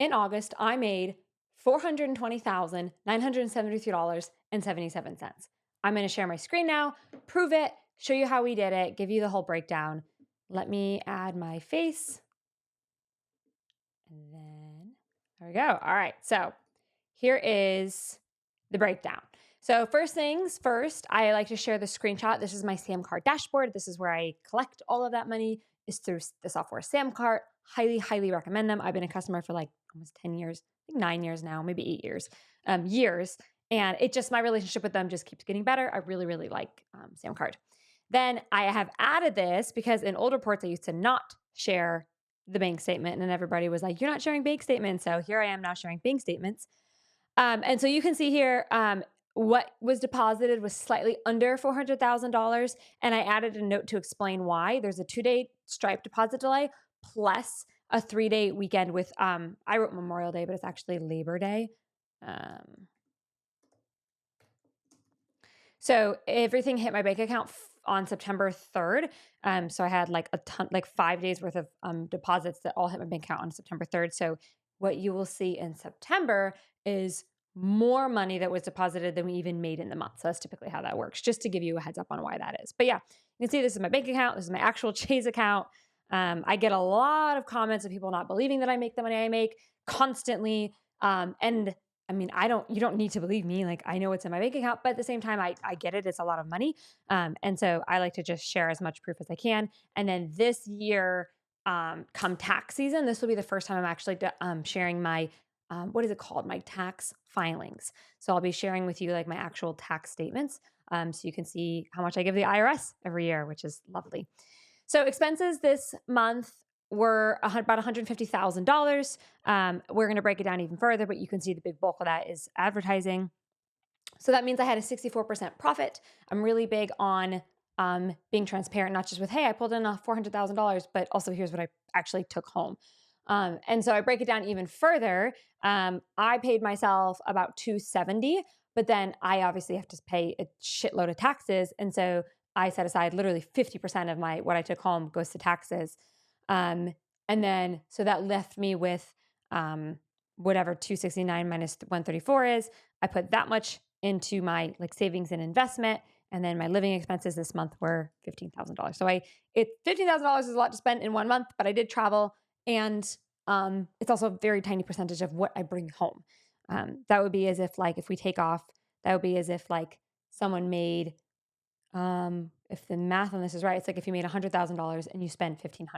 in August, I made $420,973.77. I'm going to share my screen now, prove it, show you how we did it, give you the whole breakdown. Let me add my face. And then there we go. All right. So here is the breakdown. So first things first, I like to share the screenshot. This is my Samcart dashboard. This is where I collect all of that money is through the software Samcart. Highly, highly recommend them. I've been a customer for like almost 10 years, I think 9 years now, maybe 8 years, years. And it just, my relationship with them just keeps getting better. I really, really like Samcart. Then I have added this because in old reports, I used to not share the bank statement and everybody was like, you're not sharing bank statements. So here I am now sharing bank statements. And so you can see here, what was deposited was slightly under $400,000. And I added a note to explain why. There's a 2-day Stripe deposit delay plus a 3-day weekend with, I wrote Memorial Day, but it's actually Labor Day. So everything hit my bank account on September 3rd. So I had like a ton, like 5 days worth of deposits that all hit my bank account on September 3rd. So what you will see in September is more money that was deposited than we even made in the month. So that's typically how that works, just to give you a heads up on why that is. But yeah, you can see this is my bank account. This is my actual Chase account. I get a lot of comments of people not believing that I make the money I make constantly. And I mean, you don't need to believe me. Like, I know what's in my bank account, but at the same time, I get it. It's a lot of money. And so I like to just share as much proof as I can. And then this year, come tax season, this will be the first time I'm actually sharing my, what is it called? My tax filings. So I'll be sharing with you like my actual tax statements. So you can see how much I give the IRS every year, which is lovely. So expenses this month were about $150,000. We're going to break it down even further, but you can see the big bulk of that is advertising. So that means I had a 64% profit. I'm really big on being transparent, not just with, hey, I pulled in $400,000, but also here's what I actually took home. And so I break it down even further. I paid myself about $270, but then I obviously have to pay a shitload of taxes. And so I set aside literally 50% of what I took home goes to taxes. And then, so that left me with whatever 269 minus 134 is. I put that much into my like savings and investment. And then my living expenses this month were $15,000. So $15,000 is a lot to spend in 1 month, but I did travel, and it's also a very tiny percentage of what I bring home. That would be as if like, if we take off, that would be as if like someone made, if the math on this is right, it's like if you made $100,000 and you spend $1,500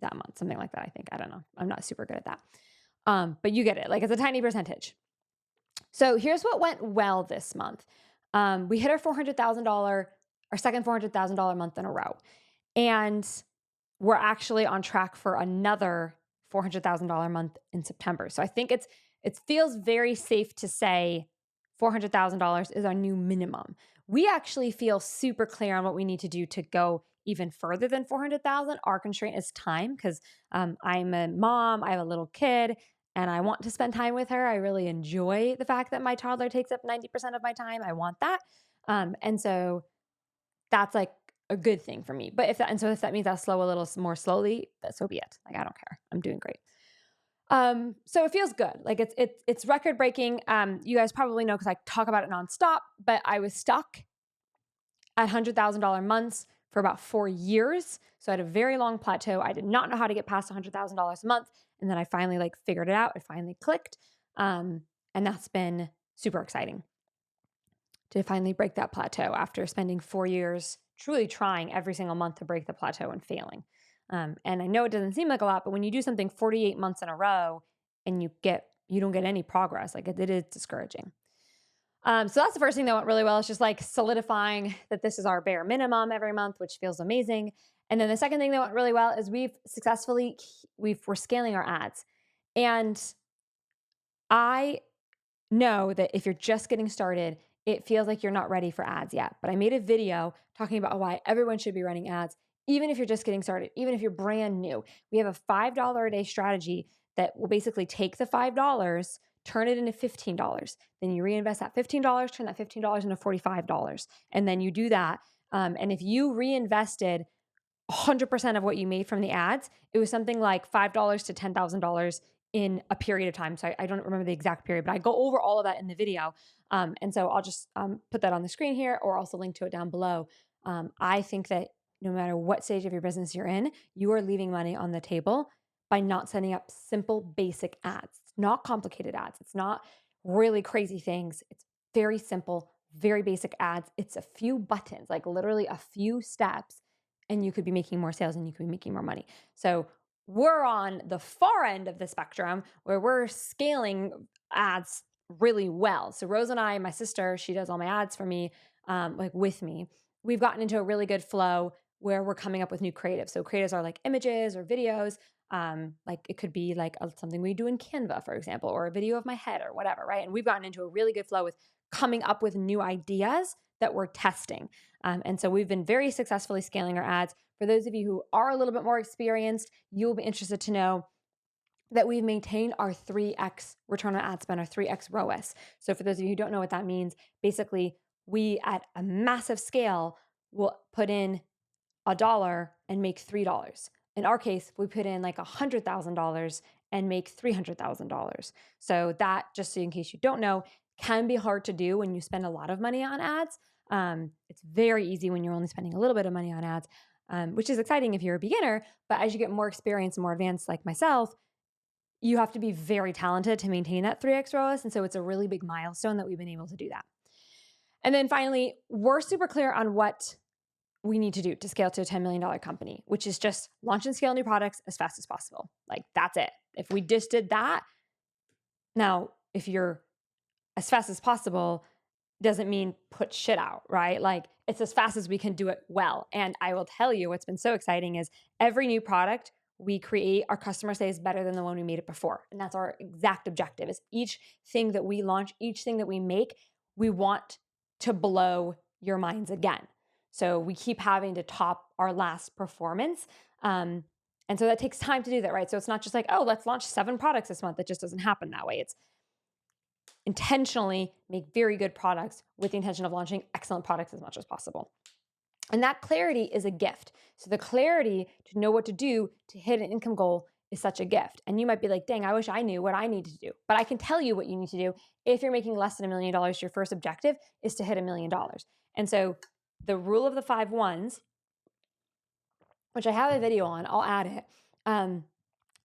that month, something like that. I think, I don't know. I'm not super good at that. But you get it. Like, it's a tiny percentage. So here's what went well this month. We hit our our second $400,000 month in a row. And we're actually on track for another $400,000 month in September. So I think it feels very safe to say $400,000 is our new minimum. We actually feel super clear on what we need to do to go even further than 400,000. Our constraint is time, because I'm a mom, I have a little kid, and I want to spend time with her. I really enjoy the fact that my toddler takes up 90% of my time. I want that. And so that's like a good thing for me. But if that means I'll slow a little more slowly, so be it. Like, I don't care. I'm doing great. So it feels good. Like, it's record breaking. You guys probably know, because I talk about it nonstop, but I was stuck at $100,000 months for about 4 years. So I had a very long plateau. I did not know how to get past $100,000 a month. And then I finally figured it out. It finally clicked. And that's been super exciting to finally break that plateau after spending 4 years truly trying every single month to break the plateau and failing. And I know it doesn't seem like a lot, but when you do something 48 months in a row and you don't get any progress, like, it is discouraging. So that's the first thing that went really well. It's just like solidifying that this is our bare minimum every month, which feels amazing. And then the second thing that went really well is we're scaling our ads. And I know that if you're just getting started, it feels like you're not ready for ads yet. But I made a video talking about why everyone should be running ads, even if you're just getting started, even if you're brand new. We have a $5 a day strategy that will basically take the $5, turn it into $15. Then you reinvest that $15, turn that $15 into $45. And then you do that. And if you reinvested 100% of what you made from the ads, it was something like $5 to $10,000 in a period of time. So I don't remember the exact period, but I go over all of that in the video. And so I'll just put that on the screen here, or also link to it down below. I think that no matter what stage of your business you're in, you are leaving money on the table by not setting up simple, basic ads. It's not complicated ads. It's not really crazy things. It's very simple, very basic ads. It's a few buttons, like literally a few steps, and you could be making more sales and you could be making more money. So we're on the far end of the spectrum where we're scaling ads really well. So Rose and I, my sister, she does all my ads for me, like with me. We've gotten into a really good flow where we're coming up with new creatives. So creatives are like images or videos. Like it could be like something we do in Canva, for example, or a video of my head or whatever, right? And we've gotten into a really good flow with coming up with new ideas that we're testing. And so we've been very successfully scaling our ads. For those of you who are a little bit more experienced, you'll be interested to know that we've maintained our 3x return on ad spend, our 3x ROAS. So for those of you who don't know what that means, basically we at a massive scale will put in $1 and make $3. In our case, we put in like $100,000 and make $300,000. So that, just so in case you don't know, can be hard to do when you spend a lot of money on ads. It's very easy when you're only spending a little bit of money on ads, which is exciting if you're a beginner. But as you get more experience and more advanced like myself, you have to be very talented to maintain that 3x ROAS. And so it's a really big milestone that we've been able to do that. And then finally, we're super clear on what we need to do to scale to a $10 million company, which is just launch and scale new products as fast as possible. Like that's it. If we just did that, now, if you're as fast as possible, doesn't mean put shit out, right? Like it's as fast as we can do it well. And I will tell you what's been so exciting is every new product we create, our customer says better than the one we made it before. And that's our exact objective is each thing that we launch, each thing that we make, we want to blow your minds again. So we keep having to top our last performance. And so that takes time to do that, right? So it's not just like, oh, let's launch 7 products this month. It just doesn't happen that way. It's intentionally make very good products with the intention of launching excellent products as much as possible. And that clarity is a gift. So the clarity to know what to do to hit an income goal is such a gift. And you might be like, dang, I wish I knew what I need to do. But I can tell you what you need to do. If you're making less than $1 million, your first objective is to hit $1 million. And so the rule of the 5 ones, which I have a video on, I'll add it.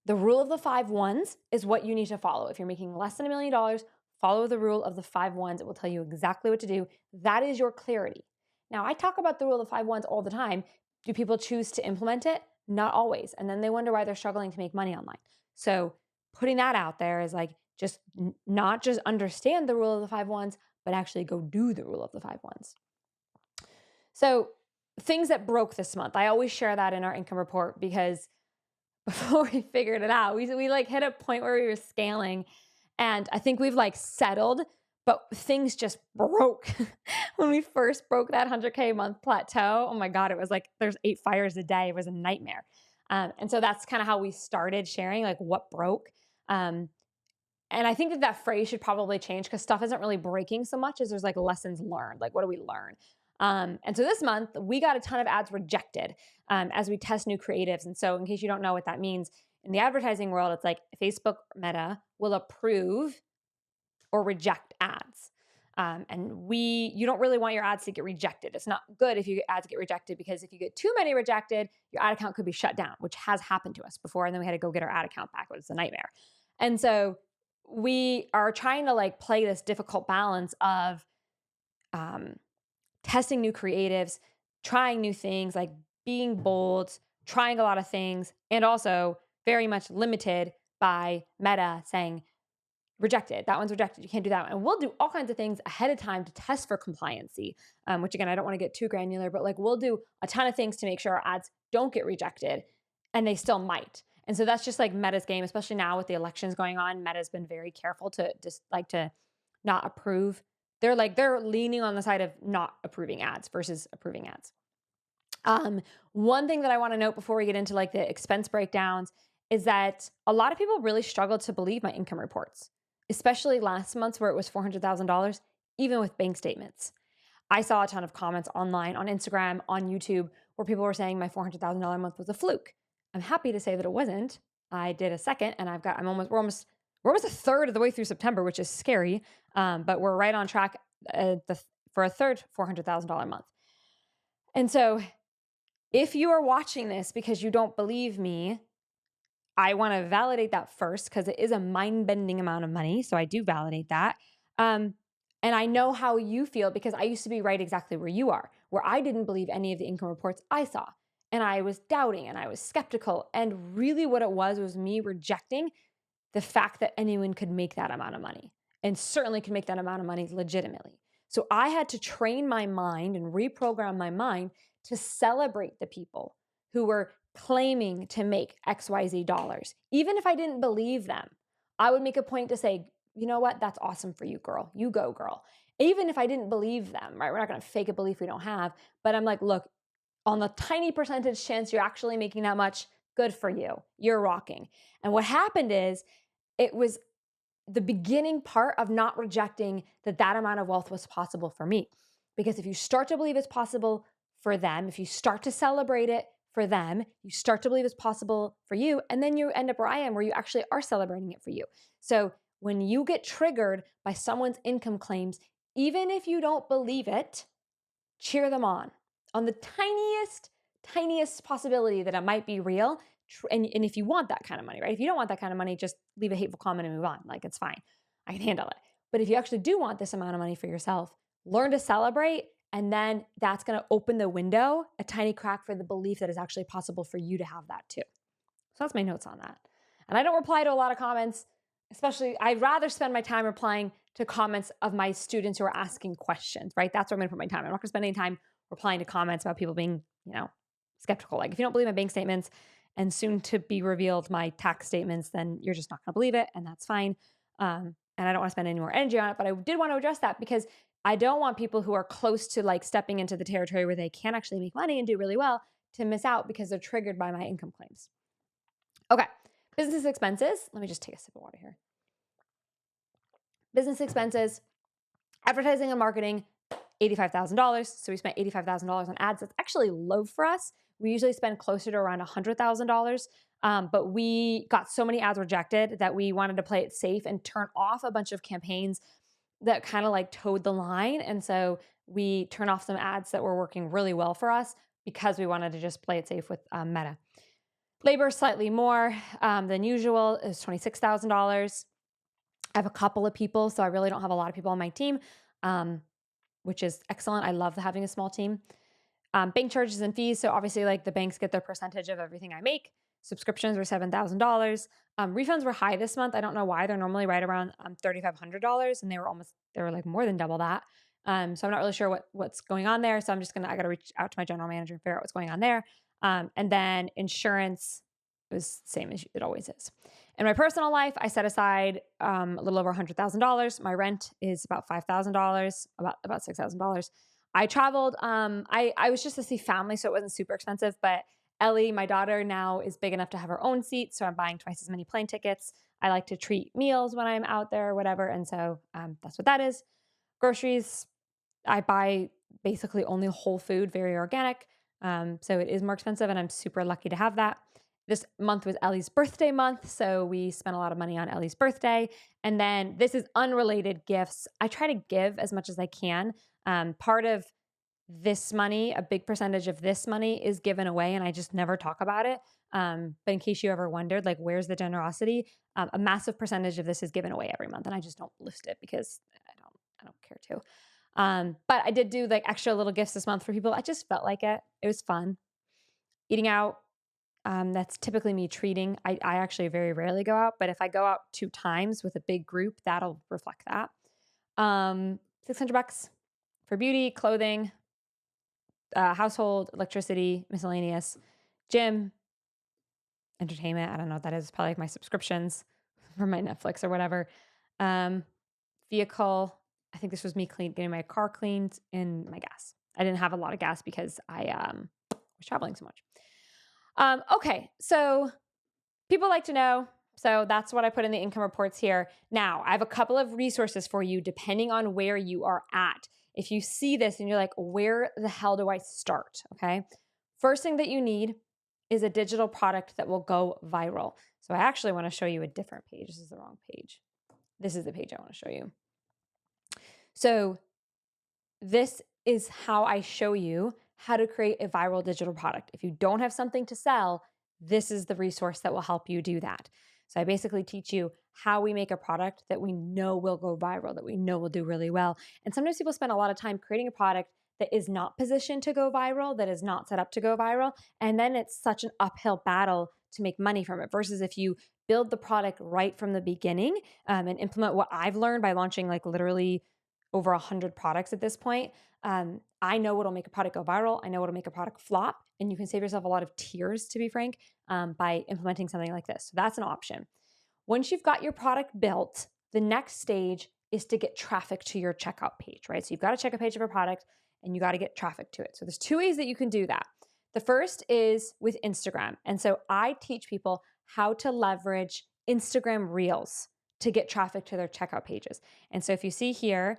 The rule of the 5 ones is what you need to follow. If you're making less than $1 million, follow the rule of the 5 ones. It will tell you exactly what to do. That is your clarity. Now, I talk about the rule of the 5 ones all the time. Do people choose to implement it? Not always. And then they wonder why they're struggling to make money online. So putting that out there is like just not just understand the rule of the 5 ones, but actually go do the rule of the 5 ones. So things that broke this month, I always share that in our income report because before we figured it out, we like hit a point where we were scaling and I think we've like settled, but things just broke when we first broke that 100K a month plateau. Oh my God, it was like there's 8 fires a day. It was a nightmare. And so that's kind of how we started sharing like what broke. And I think that phrase should probably change because stuff isn't really breaking so much as there's like lessons learned. Like, what do we learn? And so this month we got a ton of ads rejected as we test new creatives. And so in case you don't know what that means, in the advertising world, it's like Facebook Meta will approve or reject ads. And you don't really want your ads to get rejected. It's not good if your ads get rejected because if you get too many rejected, your ad account could be shut down, which has happened to us before. And then we had to go get our ad account back. It was a nightmare. And so we are trying to like play this difficult balance of testing new creatives, trying new things, like being bold, trying a lot of things, and also very much limited by Meta saying, rejected. That one's rejected. You can't do that one. And we'll do all kinds of things ahead of time to test for compliancy, which again, I don't want to get too granular, but like we'll do a ton of things to make sure our ads don't get rejected and they still might. And so that's just like Meta's game, especially now with the elections going on. Meta's been very careful to just like to not approve. They're leaning on the side of not approving ads versus approving ads. One thing that I want to note before we get into like the expense breakdowns is that a lot of people really struggled to believe my income reports, especially last month where it was $400,000, even with bank statements. I saw a ton of comments online, on Instagram, on YouTube, where people were saying my $400,000 month was a fluke. I'm happy to say that it wasn't. I did a second, and we're almost a third of the way through September, which is scary. But we're right on track for a third $400,000 month. And so if you are watching this because you don't believe me, I want to validate that first because it is a mind bending amount of money. So I do validate that. And I know how you feel because I used to be right exactly where you are, where I didn't believe any of the income reports I saw. And I was doubting and I was skeptical. And really, what it was me rejecting the fact that anyone could make that amount of money and certainly could make that amount of money legitimately. So I had to train my mind and reprogram my mind to celebrate the people who were claiming to make XYZ dollars. Even if I didn't believe them, I would make a point to say, you know what? That's awesome for you, girl. You go, girl. Even if I didn't believe them, right? We're not going to fake a belief we don't have. But I'm like, look, on the tiny percentage chance you're actually making that much, good for you. You're rocking. And what happened is it was the beginning part of not rejecting that amount of wealth was possible for me. Because if you start to believe it's possible for them, if you start to celebrate it for them, you start to believe it's possible for you, and then you end up where I am, where you actually are celebrating it for you. So when you get triggered by someone's income claims, even if you don't believe it, cheer them on the tiniest possibility that it might be real. And if you want that kind of money, right? If you don't want that kind of money, just leave a hateful comment and move on. Like, it's fine. I can handle it. But if you actually do want this amount of money for yourself, learn to celebrate. And then that's going to open the window, a tiny crack for the belief that it's actually possible for you to have that too. So that's my notes on that. And I don't reply to a lot of comments, especially I'd rather spend my time replying to comments of my students who are asking questions, right? That's where I'm going to put my time. I'm not going to spend any time replying to comments about people being, skeptical. Like, if you don't believe my bank statements and soon to be revealed my tax statements, then you're just not going to believe it. And that's fine. And I don't want to spend any more energy on it, but I did want to address that because I don't want people who are close to like stepping into the territory where they can actually make money and do really well to miss out because they're triggered by my income claims. Okay. Business expenses. Let me just take a sip of water here. Business expenses, advertising and marketing, $85,000. So we spent $85,000 on ads. That's actually low for us. We usually spend closer to around $100,000. But we got so many ads rejected that we wanted to play it safe and turn off a bunch of campaigns that kind of like towed the line. And so we turned off some ads that were working really well for us because we wanted to just play it safe with Meta. Labor slightly more than usual is $26,000. I have a couple of people, so I really don't have a lot of people on my team, which is excellent. I love having a small team. Bank charges and fees. So obviously, like, the banks get their percentage of everything I make. Subscriptions were $7,000. Refunds were high this month. I don't know why. They're normally right around $3,500, and they were like more than double that. So I'm not really sure what's going on there. So I got to reach out to my general manager and figure out what's going on there. And then insurance was the same as it always is. In my personal life, I set aside a little over $100,000. My rent is about $5,000, about $6,000. I traveled. I was just to see family, so it wasn't super expensive. But Ellie, my daughter, now is big enough to have her own seat, so I'm buying twice as many plane tickets. I like to treat meals when I'm out there or whatever, and so that's what that is. Groceries, I buy basically only whole food, very organic. So it is more expensive, and I'm super lucky to have that. This month was Ellie's birthday month, so we spent a lot of money on Ellie's birthday. And then this is unrelated gifts. I try to give as much as I can. Part of this money, a big percentage of this money is given away, and I just never talk about it. But in case you ever wondered, like, where's the generosity? A massive percentage of this is given away every month, and I just don't list it because I don't care to. But I did do like extra little gifts this month for people. I just felt like it. It was fun. Eating out. That's typically me treating. I actually very rarely go out, but if I go out 2 times with a big group, that'll reflect that. $600 for beauty, clothing, household, electricity, miscellaneous, gym, entertainment. I don't know what that is. It's probably like my subscriptions for my Netflix or whatever. Vehicle. I think this was me getting my car cleaned and my gas. I didn't have a lot of gas because I was traveling so much. Okay, so people like to know. So that's what I put in the income reports here. Now, I have a couple of resources for you depending on where you are at. If you see this and you're like, where the hell do I start? Okay. First thing that you need is a digital product that will go viral. So I actually want to show you a different page. This is the wrong page. This is the page I want to show you. So this is how I show you how to create a viral digital product. If you don't have something to sell, this is the resource that will help you do that. So I basically teach you how we make a product that we know will go viral, that we know will do really well. And sometimes people spend a lot of time creating a product that is not positioned to go viral, that is not set up to go viral. And then it's such an uphill battle to make money from it versus if you build the product right from the beginning and implement what I've learned by launching like literally over 100 products at this point. I know what'll make a product go viral. I know what'll make a product flop. And you can save yourself a lot of tears, to be frank, by implementing something like this. So that's an option. Once you've got your product built, the next stage is to get traffic to your checkout page, right? So you've got a checkout page of a product and you got to get traffic to it. So there's two ways that you can do that. The first is with Instagram. And so I teach people how to leverage Instagram Reels to get traffic to their checkout pages. And so if you see here,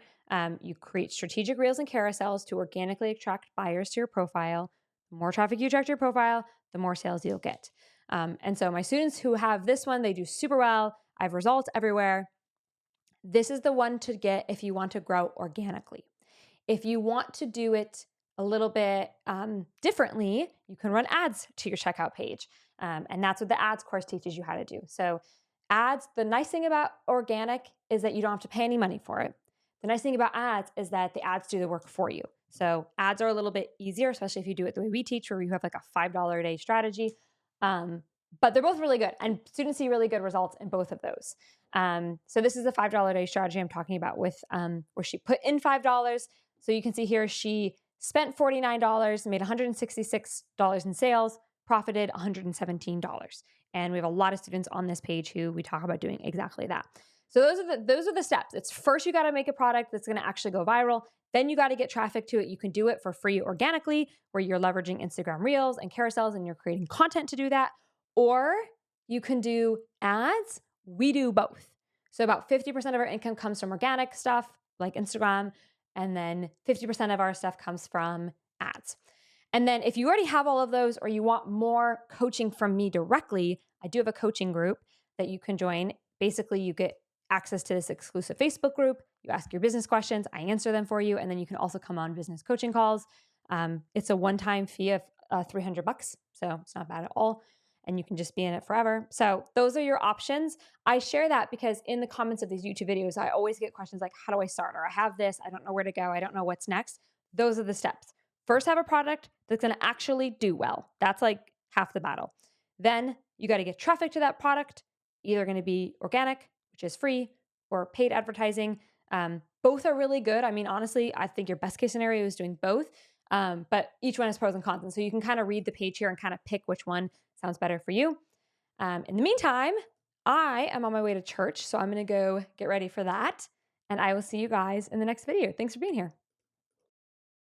you create strategic reels and carousels to organically attract buyers to your profile. The more traffic you attract to your profile, the more sales you'll get. And so my students who have this one, they do super well. I have results everywhere. This is the one to get if you want to grow organically. If you want to do it a little bit differently, you can run ads to your checkout page. And that's what the ads course teaches you how to do. So ads, the nice thing about organic is that you don't have to pay any money for it. The nice thing about ads is that the ads do the work for you. So ads are a little bit easier, especially if you do it the way we teach, where you have like a $5 a day strategy. But they're both really good, and students see really good results in both of those. So this is the $5 a day strategy I'm talking about with where she put in $5. So you can see here she spent $49, made $166 in sales, profited $117. And we have a lot of students on this page who we talk about doing exactly that. So those are the steps. It's first you got to make a product that's going to actually go viral. Then you got to get traffic to it. You can do it for free organically, where you're leveraging Instagram Reels and carousels and you're creating content to do that. Or you can do ads. We do both. So about 50% of our income comes from organic stuff like Instagram, and then 50% of our stuff comes from ads. And then if you already have all of those or you want more coaching from me directly, I do have a coaching group that you can join. Basically, you get access to this exclusive Facebook group. You ask your business questions, I answer them for you, and then you can also come on business coaching calls. It's a one-time fee of $300, so it's not bad at all. And you can just be in it forever. So those are your options. I share that because in the comments of these YouTube videos, I always get questions like, how do I start? Or I have this, I don't know where to go, I don't know what's next. Those are the steps. First, have a product that's going to actually do well. That's like half the battle. Then you got to get traffic to that product, either going to be organic, which is free, or paid advertising. Both are really good. I mean, honestly, I think your best case scenario is doing both, but each one has pros and cons. And so you can kind of read the page here and kind of pick which one sounds better for you. In the meantime, I am on my way to church, so I'm going to go get ready for that. And I will see you guys in the next video. Thanks for being here.